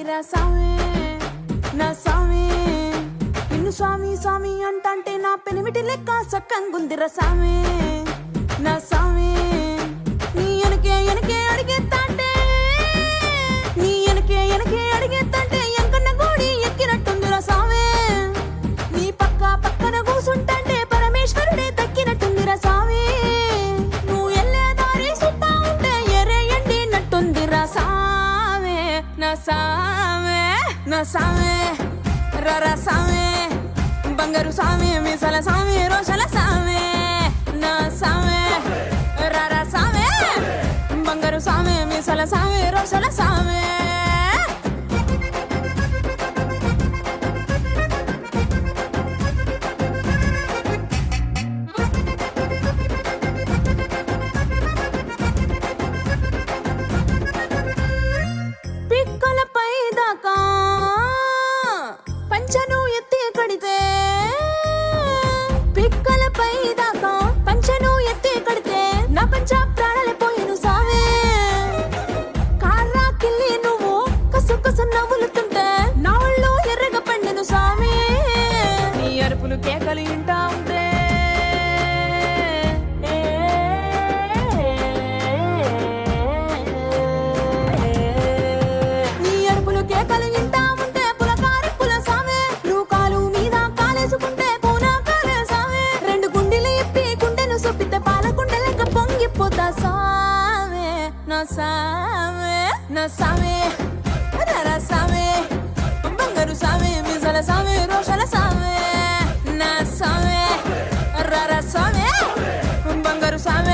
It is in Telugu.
ఉందిరా సామే నా సామే నిన్ను స్వామి స్వామి అంటంటే నా పెనిమిటి లెక్క సక్కంగుందిరా సామే నా సామే నీ ఎనకే ఎనకే అడిగేత్తంటే నీ ఎనకే ఎనకే అడిగేత్తంటే ఎంకన్న గోడి ఎక్కినట్టుందిరా సామే నీ పక్క పక్కన కూసుంటంటే పరమేశ్వరుడే దక్కినట్టుందిరా సామే నువ్వు ఎల్లే దారి సుత్తా ఉంటే ఎరే ఎండినట్టుందిరా సామే నా సామే నా సామే రరా సామే బంగారు సామే మీసల సామే రోషల సామే నా సామే రరా సామే బంగారు సామే మీసల సామే రోషల సామే పిక్కలపై దాకా పంచను ఎత్తి కడితే పిక్కలపై దాకా పంచను ఎత్తి కడితే నా పంచ ప్రాణాలే పోయిను సామే కార్రా కిల్లి నువ్వు కసు కసు నవ్వులుతుంటే నా ఒళ్ళు ఎర్రగా పండెను సామే నీ అరుపులు కేకలు ఇంటా ఉంటే నీ అరుపులు కేకలు ఇంటా ఉంటే పులకారి పుల సామే నువ్వు కాలు మీద కాలేసుకుంటే పూనా కాలే సామే రెండు గుండెలు ఇప్పి గుండెను సొప్పితే పాల గుండెలెక్క పొంగిపోతా సామే నా సామే నా సామే రరా సామే బంగారు సామే మిజల సామే రోషల సామే నా సామే రరా సామే బంగారు సామే